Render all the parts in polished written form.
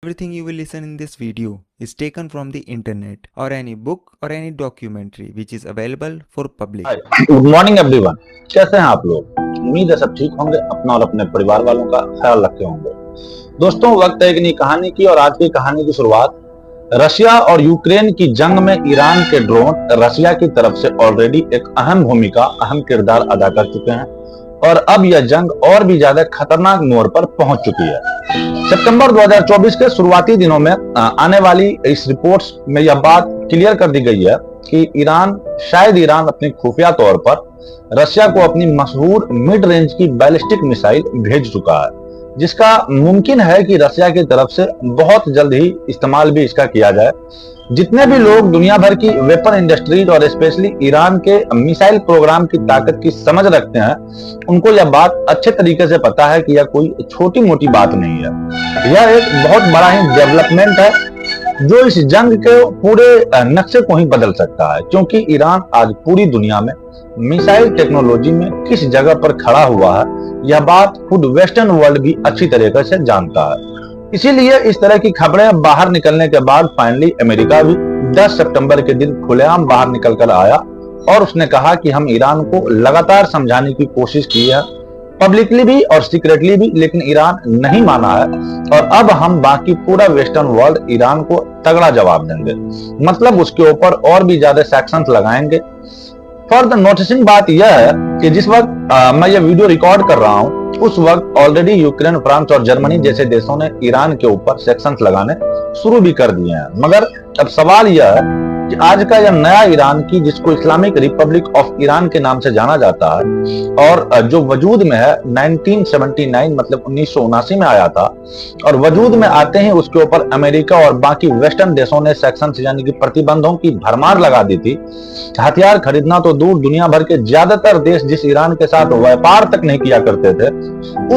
Everything you will listen in this video is taken from the internet or any book or any documentary which is available for public. Good morning everyone. कैसे हैं आप लोग? उम्मीद है सब ठीक होंगे, अपना और अपने परिवार वालों का ख्याल रखे होंगे। दोस्तों, वक्त है एक नई कहानी की और आज की कहानी की शुरुआत रशिया और यूक्रेन की जंग में ईरान के ड्रोन रशिया की तरफ से ऑलरेडी एक अहम किरदार अदा कर चुके हैं और अब यह जंग और भी ज्यादा खतरनाक मोड़ पर पहुंच चुकी है। सितंबर 2024 के शुरुआती दिनों में आने वाली इस रिपोर्ट्स में यह बात क्लियर कर दी गई है कि शायद ईरान अपनी खुफिया तौर पर रशिया को अपनी मशहूर मिड रेंज की बैलिस्टिक मिसाइल भेज चुका है, जिसका मुमकिन है कि रशिया की तरफ से बहुत जल्द ही इस्तेमाल भी इसका किया जाए। जितने भी लोग दुनिया भर की वेपन इंडस्ट्रीज और स्पेशली ईरान के मिसाइल प्रोग्राम की ताकत की समझ रखते हैं, उनको यह बात अच्छे तरीके से पता है कि यह कोई छोटी मोटी बात नहीं है। यह एक बहुत बड़ा ही डेवलपमेंट है जो इस जंग के पूरे नक्शे को ही बदल सकता है, क्योंकि ईरान आज पूरी दुनिया में मिसाइल टेक्नोलॉजी में किस जगह पर खड़ा हुआ है, यह बात खुद वेस्टर्न वर्ल्ड भी अच्छी तरीके से जानता है। इसीलिए इस तरह की खबरें बाहर निकलने के बाद फाइनली अमेरिका भी 10 सितंबर के दिन खुलेआम बाहर निकल कर आया और उसने कहा कि हम ईरान को लगातार समझाने की कोशिश की है, पब्लिकली भी और सीक्रेटली भी, लेकिन ईरान नहीं माना है और अब हम बाकी पूरा वेस्टर्न वर्ल्ड ईरान को तगड़ा जवाब देंगे, मतलब उसके ऊपर और भी ज्यादा सैंक्शंस लगाएंगे। फर्दर नोटिसिंग बात यह है कि जिस वक्त मैं ये वीडियो रिकॉर्ड कर रहा हूं, उस वक्त ऑलरेडी यूक्रेन, फ्रांस और जर्मनी जैसे देशों ने ईरान के ऊपर सैंक्शंस लगाने शुरू भी कर दिए हैं। मगर अब सवाल यह है कि आज का यह नया ईरान की, जिसको इस्लामिक रिपब्लिक ऑफ ईरान के नाम से जाना जाता है और जो वजूद में है 1979 मतलब 1979 में आया था, और वजूद में आते ही उसके ऊपर अमेरिका और बाकी वेस्टर्न देशों ने सेक्शंस यानी कि प्रतिबंधों की भरमार लगा दी थी। हथियार खरीदना तो दूर, दुनिया भर के ज्यादातर देश जिस ईरान के साथ व्यापार तक नहीं किया करते थे,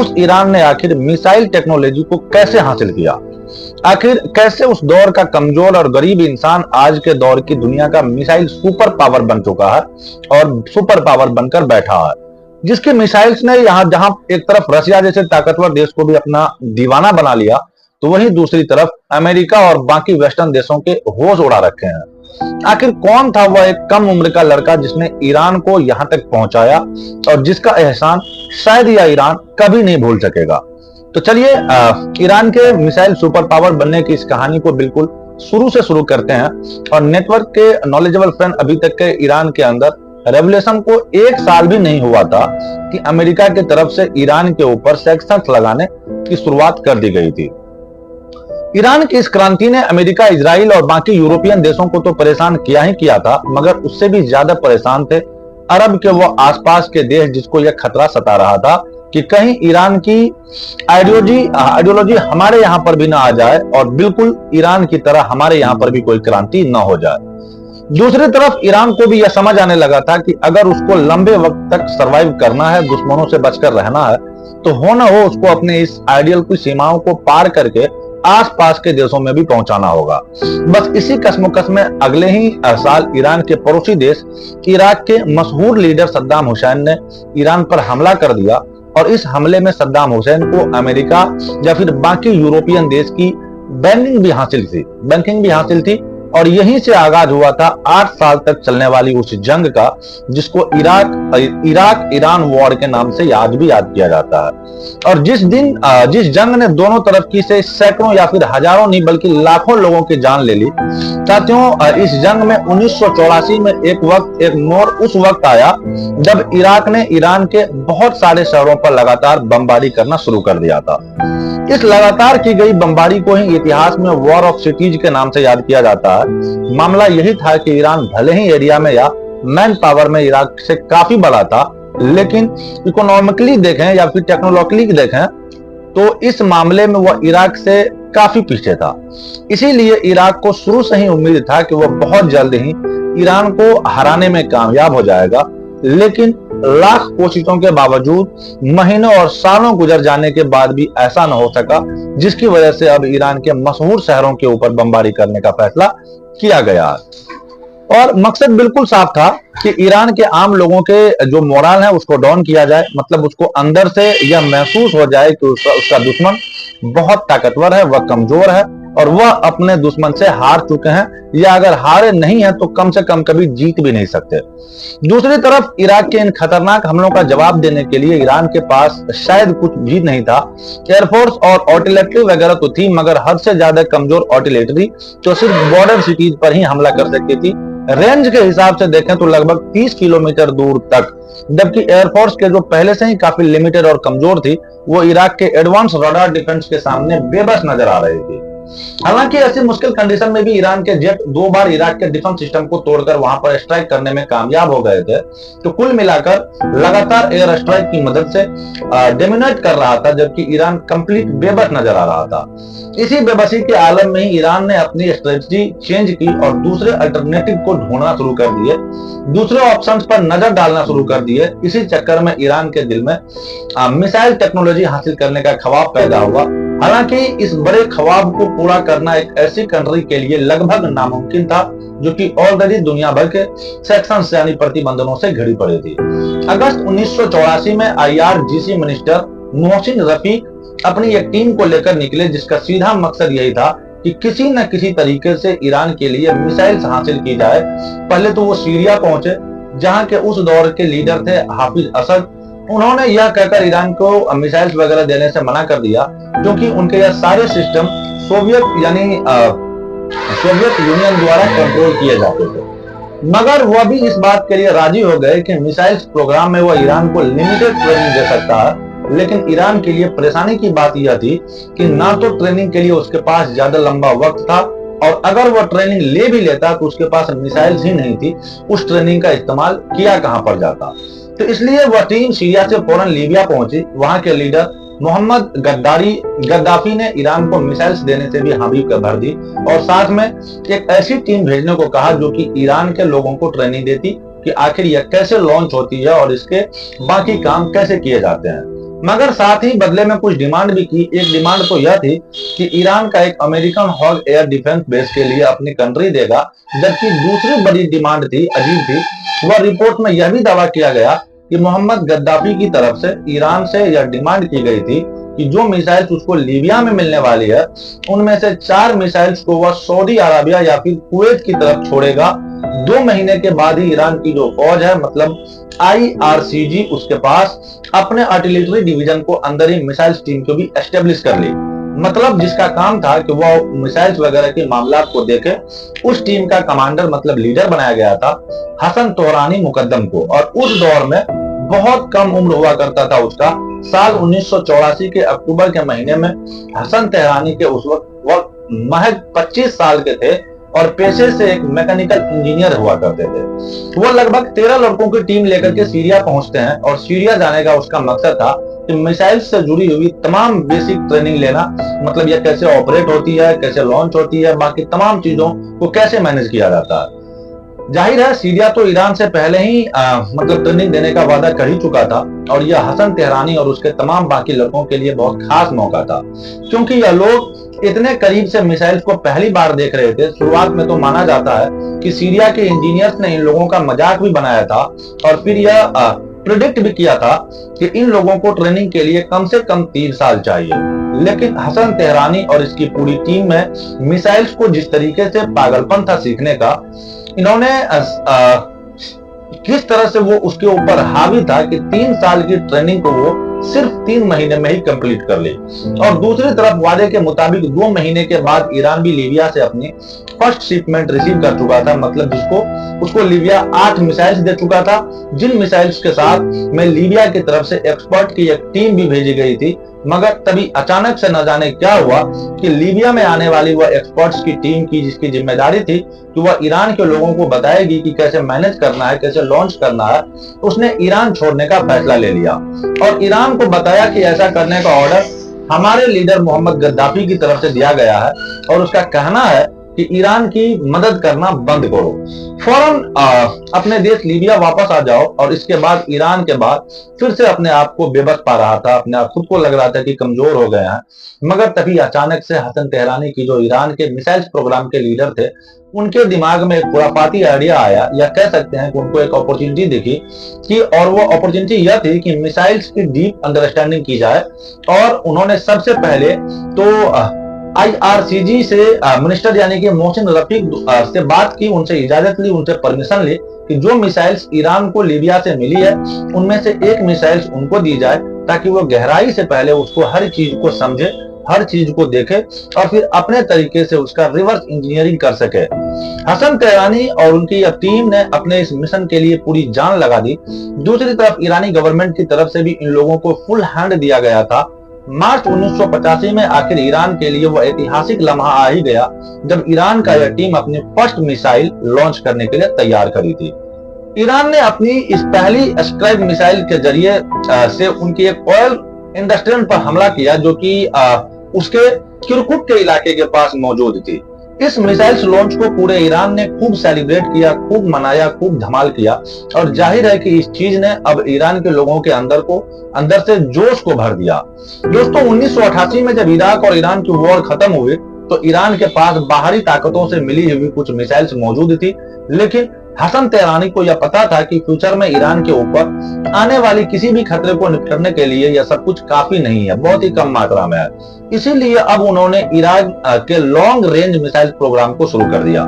उस ईरान ने आखिर मिसाइल टेक्नोलॉजी को कैसे हासिल किया? आखिर कैसे उस दौर का कमजोर और गरीब इंसान आज के दौर की दुनिया का मिसाइल सुपर पावर बन चुका है और सुपर पावर बनकर बैठा है, जिसकी मिसाइल्स ने जहां एक तरफ रशिया जैसे ताकतवर देश को भी अपना दीवाना बना लिया, तो वहीं दूसरी तरफ अमेरिका और बाकी वेस्टर्न देशों के होश उड़ा रखे हैं। आखिर कौन था वह एक कम उम्र का लड़का जिसने ईरान को यहां तक पहुंचाया और जिसका एहसान शायद यह ईरान कभी नहीं भूल सकेगा? तो चलिए ईरान के मिसाइल सुपर पावर बनने की इस कहानी को बिल्कुल शुरू से शुरू करते हैं। और नेटवर्क के नॉलेजेबल फ्रेंड, अभी तक के ईरान के अंदर रेवोल्यूशन को 1 साल भी नहीं हुआ था कि अमेरिका की तरफ से ईरान के ऊपर सैंक्शंस लगाने की शुरुआत कर दी गई थी। ईरान की इस क्रांति ने अमेरिका, इजराइल और बाकी यूरोपियन देशों को तो परेशान किया ही किया था, मगर उससे भी ज्यादा परेशान थे अरब के वो आसपास के देश, जिसको यह खतरा सता रहा था कि कहीं ईरान की आइडियोलॉजी हमारे यहाँ पर भी ना आ जाए और बिल्कुल ईरान की तरह हमारे यहाँ पर भी कोई क्रांति ना हो जाए। दूसरी तरफ ईरान को भी यह समझ आने लगा था कि अगर उसको लंबे वक्त तक सरवाइव करना है, दुश्मनों से बचकर रहना है, तो हो ना हो उसको अपने इस आइडियल की सीमाओं को पार करके आसपास के देशों में भी पहुंचाना होगा। बस इसी कश्मकश में अगले ही साल ईरान के पड़ोसी देश इराक के मशहूर लीडर सद्दाम हुसैन ने ईरान पर हमला कर दिया और इस हमले में सद्दाम हुसैन को अमेरिका या फिर बाकी यूरोपियन देश की बैंकिंग भी हासिल थी और यहीं से आगाज हुआ था 8 साल तक चलने वाली उस जंग का, जिसको इराक ईरान वॉर के नाम से याद किया जाता है। और जिस जंग ने दोनों तरफ की से सैकड़ों या फिर हजारों नहीं बल्कि लाखों लोगों की जान ले ली। साथियों, इस जंग में 1984 में एक मोड़ उस वक्त आया जब इराक ने ईरान के बहुत सारे शहरों पर लगातार बमबारी करना शुरू कर दिया था। इस लगातार की गई बमबारी को ही इतिहास में वॉर ऑफ सिटीज के नाम से याद किया जाता है। मामला यही था कि ईरान भले ही एरिया में या मैन पावर में इराक से काफी बड़ा था, लेकिन इकोनॉमिकली देखें या फिर टेक्नोलॉजिकली देखें तो इस मामले में वह इराक से काफी पीछे था। इसीलिए इराक को शुरू से ही उम्मीद था कि वह बहुत जल्द ही ईरान को हराने में कामयाब हो जाएगा, लेकिन लाख कोशिशों के बावजूद महीनों और सालों गुजर जाने के बाद भी ऐसा न हो सका, जिसकी वजह से अब ईरान के मशहूर शहरों के ऊपर बमबारी करने का फैसला किया गया। और मकसद बिल्कुल साफ था कि ईरान के आम लोगों के जो मोरल है उसको डाउन किया जाए, मतलब उसको अंदर से यह महसूस हो जाए कि उसका दुश्मन बहुत ताकतवर है, वह कमजोर है और वह अपने दुश्मन से हार चुके हैं, या अगर हारे नहीं है तो कम से कम कभी जीत भी नहीं सकते। दूसरी तरफ इराक के इन खतरनाक हमलों का जवाब देने के लिए ईरान के पास शायद कुछ भी नहीं था। एयरफोर्स और आर्टिलरी वगैरह तो थी, मगर हद से ज्यादा कमजोर आर्टिलरी जो सिर्फ बॉर्डर सिटीज पर ही हमला कर सकती थी। रेंज के हिसाब से देखें तो लगभग 30 किलोमीटर दूर तक, जबकि एयरफोर्स के जो पहले से ही काफी लिमिटेड और कमजोर थी, वो इराक के एडवांस रडार डिफेंस के सामने बेबस नजर आ रही थी। हालांकि ऐसी मुश्किल कंडीशन में भी ईरान के जेट 2 बार इराक के डिफेंस सिस्टम को तोड़कर वहां पर स्ट्राइक करने में कामयाब हो गए थे। तो कुल मिलाकर लगातार एयर स्ट्राइक की मदद से डोमिनेट कर रहा था, जबकि ईरान कंप्लीट बेबस नजर आ रहा था। इसी बेबसी के आलम में ही ईरान ने अपनी स्ट्रेटजी चेंज की और दूसरे अल्टरनेटिव को ढूंढना शुरू कर दिए, दूसरे ऑप्शंस पर नजर डालना शुरू कर दिए। इसी चक्कर में ईरान के दिल में मिसाइल टेक्नोलॉजी हासिल करने का ख्वाब पैदा हुआ। हालांकि इस बड़े ख्वाब को पूरा करना एक ऐसी कंट्री के लिए लगभग नामुमकिन था जो कि ऑलरेडी दुनिया भर के सेक्शंस यानी प्रतिबंधनों से घिरी पड़ी थी। अगस्त 1984 में IRGC मिनिस्टर मोहसिन रफीक अपनी एक टीम को लेकर निकले, जिसका सीधा मकसद यही था कि किसी न किसी तरीके से ईरान के लिए मिसाइल्स हासिल की जाए। पहले तो वो सीरिया पहुंचे, जहां के उस दौर के लीडर थे हाफिज असद। उन्होंने यह कहकर ईरान को मिसाइल्स वगैरह देने से मना कर दिया, क्योंकि उनके यह सारे सिस्टम सोवियत यानी सोवियत यूनियन द्वारा कंट्रोल किए जाते थे। मगर वह भी इस बात के लिए राजी हो गए कि मिसाइल्स प्रोग्राम में वह ईरान को लिमिटेड ट्रेनिंग दे सकता है। लेकिन ईरान के लिए परेशानी की बात यह थी कि ना तो ट्रेनिंग के लिए उसके पास ज्यादा लंबा वक्त था, और अगर वह ट्रेनिंग ले भी लेता तो उसके पास मिसाइल्स ही नहीं थी। उस ट्रेनिंग का इस्तेमाल किया कहां पर जाता। तो इसलिए वह टीम सीरिया से फौरन लीबिया पहुंची। वहां के लीडर मोहम्मद गद्दाफी ने ईरान को मिसाइल्स देने से भी हामी भर दी, और साथ में एक ऐसी टीम भेजने को कहा जो कि ईरान के लोगों को ट्रेनिंग देती कि आखिर यह कैसे लॉन्च होती है और इसके बाकी काम कैसे किए जाते हैं। मगर साथ ही बदले में कुछ डिमांड भी की। एक डिमांड तो यह थी कि ईरान का एक American hawk air defence base के लिए अपनी कंट्री देगा, जबकि दूसरी बड़ी डिमांड थी, अजीब थी। वह रिपोर्ट में यह भी दावा किया गया कि मोहम्मद गद्दाफी की तरफ से ईरान से यह डिमांड की गई थी कि जो मिसाइल्स उसको लीबिया में मिलने वाली है, उनमें से 4 मिसाइल्स को वह सऊदी अरबिया या फिर कुवैत की तरफ छोड़ेगा। 2 महीने के बाद ही ईरान की जो फौज है, मतलब IRCG, उसके पास अपने आर्टिलरी डिवीजन को अंदर ही मिसाइल्स टीम को भी एस्टेब्लिश कर ली। मतलब जिसका काम था कि वह मिसाइल्स वगैरह के मामलात को देखे, उस टीम का कमांडर मतलब लीडर बनाया गया था हसन तोहरानी मुकद्दम को। और उस दौर में बहुत कम उम्र हुआ करता था उसका। साल 1984 के अक्टूबर के महीने में हसन तेहरानी के उस वक्त महज 25 साल के थे और पेशे से एक मैकेनिकल इंजीनियर हुआ करते थे। वो लगभग 13 लड़कों की टीम लेकर के सीरिया पहुंचते हैं, और सीरिया जाने का उसका मकसद था कि मिसाइल से जुड़ी हुई तमाम बेसिक ट्रेनिंग लेना, मतलब यह कैसे ऑपरेट होती है, कैसे लॉन्च होती है, बाकी तमाम चीजों को कैसे मैनेज किया जाता है। जाहिर है सीरिया तो ईरान से पहले ही मतलब ट्रेनिंग देने का वादा कर ही चुका था, और यह हसन तेहरानी और उसके तमाम बाकी लड़कों के लिए बहुत खास मौका था, क्योंकि यह लोग इतने करीब से मिसाइल्स को पहली बार देख रहे थे। शुरुआत में तो माना जाता है कि सीरिया के इंजीनियर्स ने इन लोगों का मजाक भी बनाया था, और फिर यह प्रिडिक्ट भी किया था कि इन लोगों को ट्रेनिंग के लिए कम से कम 3 साल चाहिए। लेकिन हसन तेहरानी और इसकी पूरी टीम में मिसाइल्स को जिस तरीके से पागलपन था सीखने का, इन्होंने किस तरह से वो उसके ऊपर हावी था कि 3 साल की ट्रेनिंग को वो सिर्फ 3 महीने में ही कंप्लीट कर ली। और दूसरी तरफ वादे के मुताबिक 2 महीने के बाद ईरान भी लीबिया से अपनी फर्स्ट शिपमेंट रिसीव कर चुका था, मतलब उसको लीबिया 8 मिसाइल्स दे चुका था, जिन मिसाइल्स के साथ में लीबिया की तरफ से एक्सपर्ट की एक टीम भी भेजी गई थी। मगर तभी अचानक से न जाने क्या हुआ कि लीबिया में आने वाली वह एक्सपर्ट्स की टीम की जिसकी जिम्मेदारी थी कि वह ईरान के लोगों को बताएगी कि कैसे मैनेज करना है, कैसे लॉन्च करना है, उसने ईरान छोड़ने का फैसला ले लिया और ईरान को बताया कि ऐसा करने का ऑर्डर हमारे लीडर मोहम्मद गद्दाफी की तरफ से दिया गया है, और उसका कहना है कि ईरान की मदद करना बंद करो, फौरन अपने देश लीबिया वापस आ जाओ। और इसके बाद ईरान के बाद फिर से अपने आप को बेबस पा रहा था, अपने आप खुद को लग रहा था कि कमजोर हो गया है। मगर तभी अचानक से हसन तेहरानी की, जो ईरान के मिसाइल्स प्रोग्राम के लीडर थे, उनके दिमाग में एक खुरापाती आइडिया आया, या कह सकते हैं कि उनको एक अपॉर्चुनिटी दिखी कि, और वो अपॉर्चुनिटी यह थी कि मिसाइल्स की डीप अंडरस्टैंडिंग की जाए। और उन्होंने सबसे पहले तो IRCG से मिनिस्टर यानी कि मोहसिन रफीक से बात की, उनसे इजाजत ली, उनसे परमिशन ली कि जो मिसाइल्स ईरान को लीबिया से मिली है उनमें से एक मिसाइल्स उनको दी जाए, ताकि वो गहराई से पहले उसको हर चीज को समझे, हर चीज को देखे और फिर अपने तरीके से उसका रिवर्स इंजीनियरिंग कर सके। हसन तेहरानी और उनकी टीम ने अपने इस मिशन के लिए पूरी जान लगा दी। दूसरी तरफ ईरानी गवर्नमेंट की तरफ से भी इन लोगों को फुल हैंड दिया गया था। मार्च 1985 में आखिर ईरान के लिए वह ऐतिहासिक लम्हा आ ही गया जब ईरान का यह टीम अपनी फर्स्ट मिसाइल लॉन्च करने के लिए तैयार करी थी। ईरान ने अपनी इस पहली स्क्राइब मिसाइल के जरिए से उनकी एक ऑयल इंडस्ट्री पर हमला किया, जो कि उसके किरकुक के इलाके के पास मौजूद थी। इस मिसाइल लॉन्च को पूरे ईरान ने खूब सेलिब्रेट किया, खूब मनाया, खूब धमाल किया। और जाहिर है कि इस चीज ने अब ईरान के लोगों के अंदर से जोश को भर दिया। दोस्तों, 1988 में जब इराक और ईरान की वॉर खत्म हुई तो ईरान के पास बाहरी ताकतों से मिली हुई कुछ मिसाइल्स मौजूद थी, लेकिन हसन तेहरानी को यह पता था कि फ्यूचर में ईरान के ऊपर आने वाली किसी भी खतरे को निपटने के लिए यह सब कुछ काफी नहीं है, बहुत ही कम मात्रा में है। इसीलिए अब उन्होंने ईराक के लॉन्ग रेंज मिसाइल प्रोग्राम को शुरू कर दिया,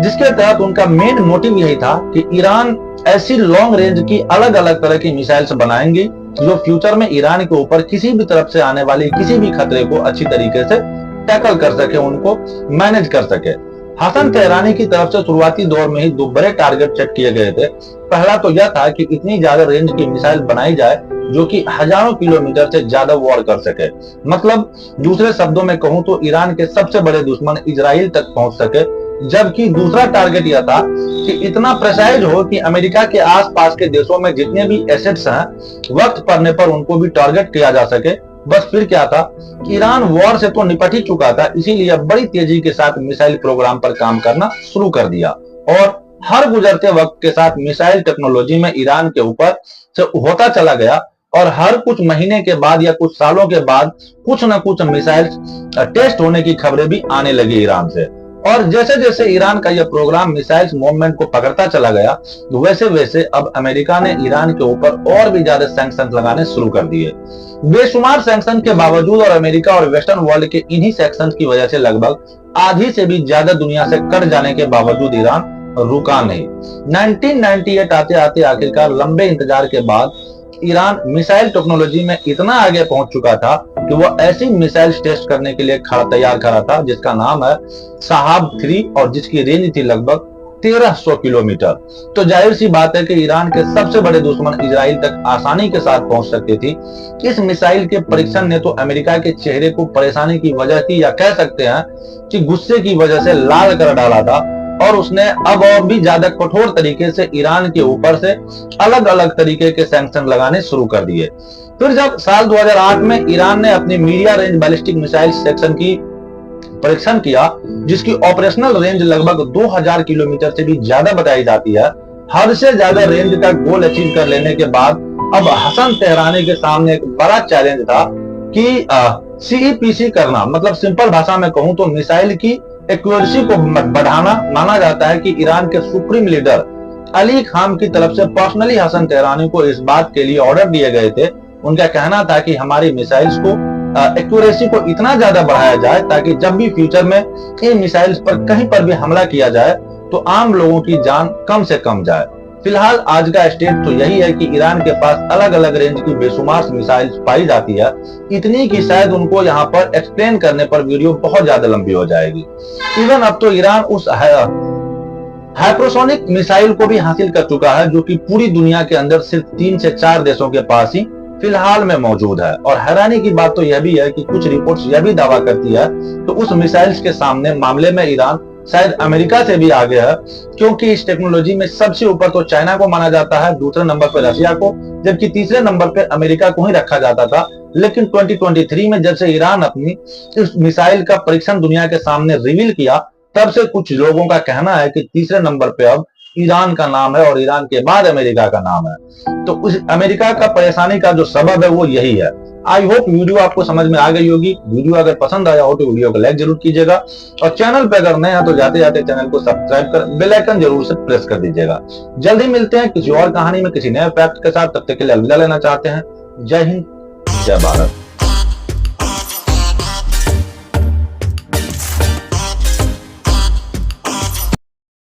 जिसके तहत उनका मेन मोटिव यही था कि ईरान ऐसी लॉन्ग रेंज की अलग अलग तरह की मिसाइल्स बनाएंगी जो फ्यूचर में ईरान के ऊपर किसी भी तरफ से आने वाली किसी भी खतरे को अच्छी तरीके से टैकल कर सके, उनको मैनेज कर सके। हसन तेहरानी की तरफ से शुरुआती दौर में ही दो बड़े टारगेट सेट किए गए थे। पहला तो यह था कि इतनी ज्यादा रेंज की मिसाइल बनाई जाए जो कि हजारों किलोमीटर से ज्यादा वॉर कर सके, मतलब दूसरे शब्दों में कहूं तो ईरान के सबसे बड़े दुश्मन इजराइल तक पहुंच सके। जबकि दूसरा टारगेट यह था कि इतना प्रेसाइज हो कि अमेरिका के आसपास के देशों में जितने भी एसेट्स हैं, वक्त पड़ने पर उनको भी टारगेट किया जा सके। बस फिर क्या था, ईरान वॉर से तो निपट ही चुका था, इसीलिए बड़ी तेजी के साथ मिसाइल प्रोग्राम पर काम करना शुरू कर दिया। और हर गुजरते वक्त के साथ मिसाइल टेक्नोलॉजी में ईरान के ऊपर से होता चला गया, और हर कुछ महीने के बाद या कुछ सालों के बाद कुछ न कुछ मिसाइल टेस्ट होने की खबरें भी आने लगी ईरान से। और जैसे जैसे ईरान का यह प्रोग्राम मिसाइल्स मूवमेंट को पकड़ता चला गया, वैसे वैसे अब अमेरिका ने ईरान के ऊपर और भी ज्यादा सैंक्शन लगाने शुरू कर दिए। बेशुमार सैंक्शन के बावजूद और अमेरिका और वेस्टर्न वर्ल्ड के इन्हीं सैंक्शन की वजह से लगभग आधी से भी ज्यादा दुनिया से कट जाने के बावजूद ईरान रुका नहीं। 1998 आते आते आखिरकार लंबे इंतजार के बाद ईरान मिसाइल टेक्नोलॉजी में इतना आगे पहुंच चुका था कि वह ऐसी मिसाइल टेस्ट करने के लिए तैयार खड़ा था जिसका नाम है साहब 3 और जिसकी रेंज थी लगभग 1300 किलोमीटर। तो जाहिर सी बात है कि ईरान के सबसे बड़े दुश्मन इजराइल तक आसानी के साथ पहुंच सकती थी। इस मिसाइल के परीक्षण ने तो अमेरिका के चेहरे को परेशानी की वजह थी, या कह सकते हैं कि गुस्से की वजह से लाल कर डाला था, और उसने अब और भी ज्यादा कठोर तरीके से ईरान के ऊपर से अलग अलग तरीके के सैंक्शन लगाने शुरू कर दिए। फिर जब साल 2008 में ईरान ने अपनी medium range ballistic missile section की परीक्षण किया, जिसकी ऑपरेशनल रेंज लगभग 2000 किलोमीटर से भी ज्यादा बताई जाती है, हद से ज्यादा रेंज का गोल अचीव कर लेने के बाद अब हसन तेहरानी के सामने एक बड़ा चैलेंज था कि CEPC करना, मतलब सिंपल भाषा में कहूं तो मिसाइल की एक्यूरेसी को बढ़ाना। माना जाता है कि ईरान के सुप्रीम लीडर अली खान की तरफ से पर्सनली हसन तेहरानी को इस बात के लिए ऑर्डर दिए गए थे। उनका कहना था कि हमारी मिसाइल्स को एक्यूरेसी को इतना ज्यादा बढ़ाया जाए ताकि जब भी फ्यूचर में इन मिसाइल्स पर कहीं पर भी हमला किया जाए तो आम लोगों की जान कम से कम जाए। फिलहाल आज का स्टेट तो यही है कि ईरान के पास अलग अलग रेंज की बेशुमार मिसाइल्स पाई जाती है, इतनी कि शायद उनको यहाँ पर एक्सप्लेन करने पर वीडियो बहुत ज्यादा लंबी हो जाएगी। इवन अब तो ईरान उस हाइपरसोनिक मिसाइल को भी हासिल कर चुका है, जो कि पूरी दुनिया के अंदर सिर्फ 3 से 4 देशों के पास ही फिलहाल में मौजूद है। और हैरानी की बात तो यह भी है कि कुछ रिपोर्ट्स यह भी दावा करती है तो उस मिसाइल्स के सामने मामले में ईरान शायद अमेरिका से भी आगे है, क्योंकि इस टेक्नोलॉजी में सबसे ऊपर तो चाइना को माना जाता है, दूसरे नंबर पर रशिया को, जबकि तीसरे नंबर पर अमेरिका को ही रखा जाता था। लेकिन 2023 में जब से ईरान अपनी इस मिसाइल का परीक्षण दुनिया के सामने रिवील किया, तब से कुछ लोगों का कहना है कि तीसरे नंबर पे अब ईरान का नाम है और ईरान के बाद अमेरिका का नाम है। तो उस अमेरिका का परेशानी का जो सबब है वो यही है। आई होप वीडियो आपको समझ में आ गई होगी। वीडियो अगर पसंद आया हो तो वीडियो को लाइक जरूर कीजिएगा और चैनल पे अगर नए हैं तो जाते जाते चैनल को सब्सक्राइब कर बेल आइकन जरूर से प्रेस कर दीजिएगा। जल्दी मिलते हैं किसी और कहानी में किसी नए फैक्ट के साथ। तब तक के लिए अलविदा लेना चाहते हैं। जय हिंद, जय भारत।